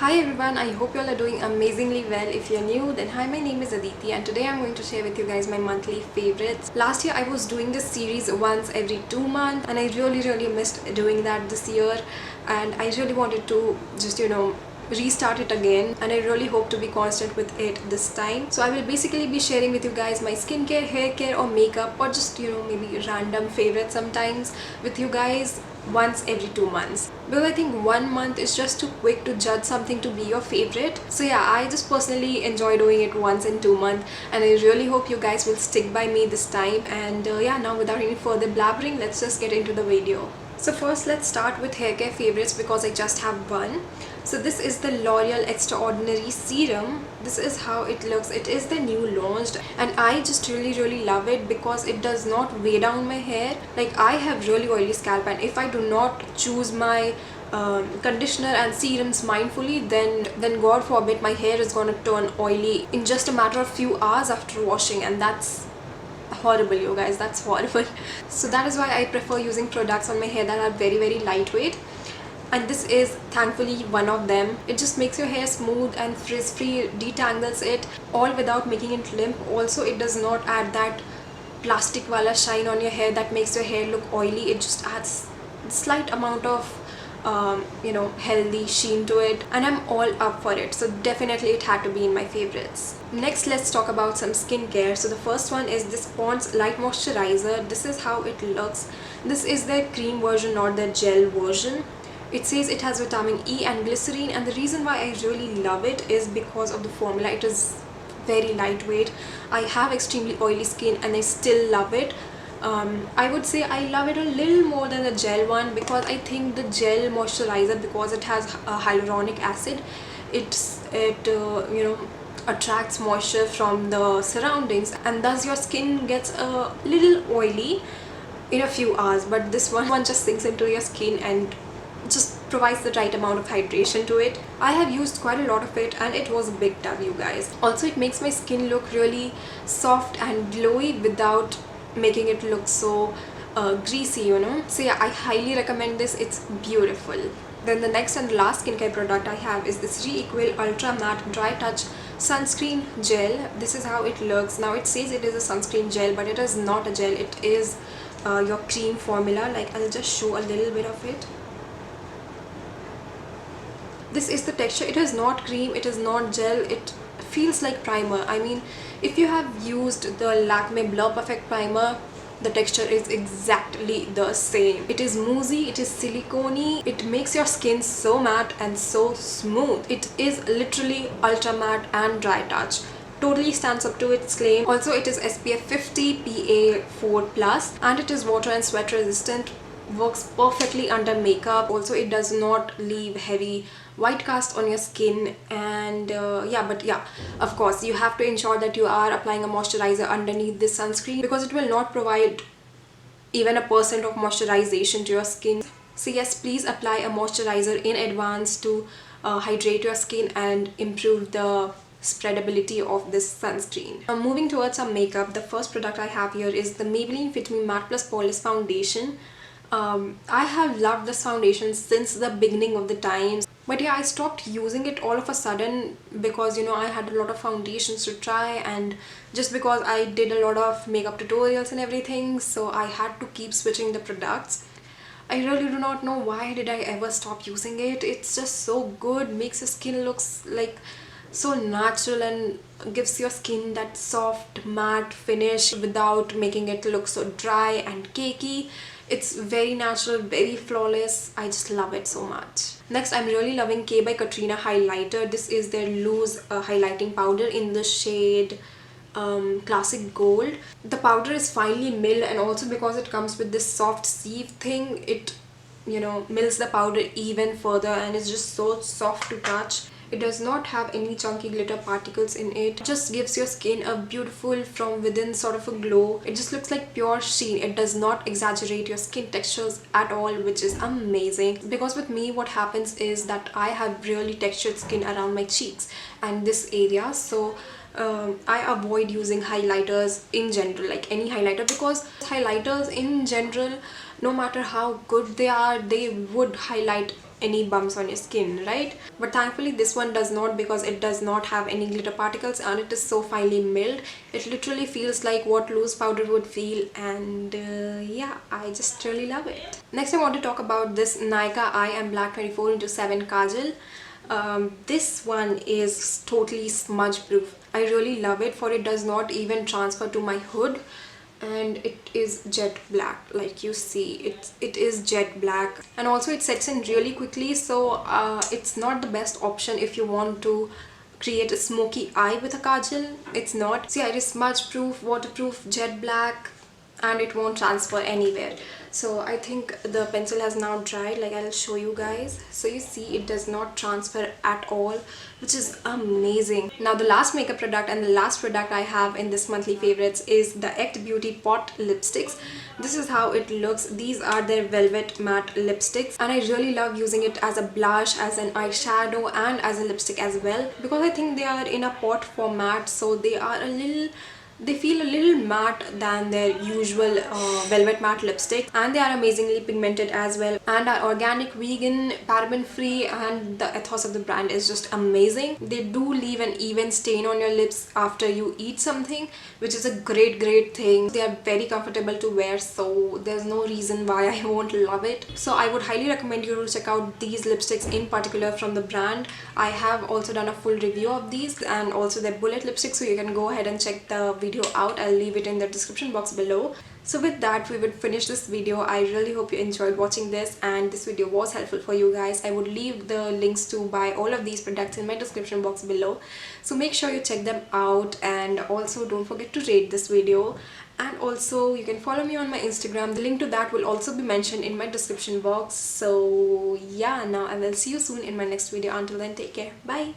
Hi everyone, I hope you all are doing amazingly well. If you're new, then hi, my name is Aditi and today I'm going to share with you guys my monthly favorites. Last year I was doing this series once every 2 months and I really missed doing that this year, and I really wanted to just restart it again, and I really hope to be constant with it this time. So I will basically be sharing with you guys my skincare, hair care or makeup, or just maybe random favorites sometimes with you guys once every 2 months, because I think 1 month is just too quick to judge something to be your favorite. So yeah, I just personally enjoy doing it once in 2 months, and I really hope you guys will stick by me this time. And yeah, now without any further blabbering, let's just get into the video. So first, let's start with hair care favorites because I just have one. So this is the L'Oreal Extraordinary Serum. This is how it looks. It is the new launched and I just really love it because it does not weigh down my hair. Like, I have really oily scalp, and if I do not choose my conditioner and serums mindfully, then God forbid my hair is gonna turn oily in just a matter of few hours after washing, and that's horrible, you guys. That's horrible. So that is why I prefer using products on my hair that are very lightweight, and this is thankfully one of them. It just makes your hair smooth and frizz free, detangles it all without making it limp. Also, it does not add that plastic wala shine on your hair that makes your hair look oily. It just adds slight amount of healthy sheen to it, and I'm all up for it. So definitely it had to be in my favorites. Next, let's talk about some skincare. So the first one is this Pond's Light Moisturizer. This is how it looks. This is the cream version, not the gel version. It says it has vitamin E and glycerine, and the reason why I really love it is because of the formula. It is very lightweight. I have extremely oily skin and I still love it. I would say I love it a little more than the gel one, because I think the gel moisturizer, because it has hyaluronic acid, it attracts moisture from the surroundings, and thus your skin gets a little oily in a few hours. But this one just sinks into your skin and just provides the right amount of hydration to it. I have used quite a lot of it and it was a big tub, you guys. Also, it makes my skin look really soft and glowy without making it look so greasy. So yeah, I highly recommend this. It's beautiful. Then the next and the last skincare product I have is this Reequil Ultra Matte Dry Touch Sunscreen Gel. This is how it looks. Now it says it is a sunscreen gel, but it is not a gel. It is your cream formula. Like, I'll just show a little bit of it. This is the texture. It is not cream, it is not gel, it feels like primer. I mean, if you have used the Lakme Blur Perfect primer, the texture is exactly the same. It is moussey, it is silicone-y, it makes your skin so matte and so smooth. It is literally ultra matte and dry touch. Totally stands up to its claim. Also, it is SPF 50 PA4+, and it is water and sweat resistant. Works perfectly under makeup. Also, it does not leave heavy white cast on your skin. And yeah, of course you have to ensure that you are applying a moisturizer underneath this sunscreen, because it will not provide even a percent of moisturization to your skin. So yes, please apply a moisturizer in advance to hydrate your skin and improve the spreadability of this sunscreen. Now, moving towards some makeup, the first product I have here is the Maybelline Fit Me Matte Plus Polish Foundation. I have loved this foundation since the beginning of the times, but yeah, I stopped using it all of a sudden because I had a lot of foundations to try, and just because I did a lot of makeup tutorials and everything, so I had to keep switching the products. I really do not know why did I ever stop using it. It's just so good, makes your skin looks like so natural and gives your skin that soft matte finish without making it look so dry and cakey. It's very natural, very flawless. I just love it so much. Next, I'm really loving K by Katrina highlighter. This is their loose highlighting powder in the shade Classic Gold. The powder is finely milled, and also because it comes with this soft sieve thing, it mills the powder even further, and it's just so soft to touch. It does not have any chunky glitter particles in it. It just gives your skin a beautiful from within sort of a glow. It just looks like pure sheen. It does not exaggerate your skin textures at all, which is amazing. Because with me, what happens is that I have really textured skin around my cheeks and this area. So I avoid using highlighters in general, like any highlighter, because highlighters in general, no matter how good they are, they would highlight any bumps on your skin, right? But thankfully this one does not, because it does not have any glitter particles and it is so finely milled. It literally feels like what loose powder would feel, and yeah, I just really love it. Next I want to talk about this Nykaa I Am Black 24 into 7 Kajal. This one is totally smudge proof. I really love it, for it does not even transfer to my hood, and it is jet black. Like you see, it is jet black, and also it sets in really quickly, so it's not the best option if you want to create a smoky eye with a kajal. It's not. See, it is smudge proof, waterproof, jet black, and it won't transfer anywhere. So I think the pencil has now dried. Like, I'll show you guys. So you see, it does not transfer at all, which is amazing. Now the last makeup product and the last product I have in this monthly favorites is the Act Beauty Pot lipsticks. This is how it looks. These are their velvet matte lipsticks, and I really love using it as a blush, as an eyeshadow, and as a lipstick as well, because I think they are in a pot format, so they feel a little matte than their usual velvet matte lipstick, and they are amazingly pigmented as well, and are organic, vegan, paraben free, and the ethos of the brand is just amazing. They do leave an even stain on your lips after you eat something, which is a great thing. They are very comfortable to wear, so there's no reason why I won't love it. So I would highly recommend you to check out these lipsticks in particular from the brand. I have also done a full review of these and also their bullet lipstick, so you can go ahead and check the video out. I'll leave it in the description box below. So with that, we would finish this video. I really hope you enjoyed watching this and this video was helpful for you guys. I would leave the links to buy all of these products in my description box below, so make sure you check them out, and also don't forget to rate this video. And also you can follow me on my Instagram. The link to that will also be mentioned in my description box. So yeah, now I will see you soon in my next video. Until then, take care. Bye.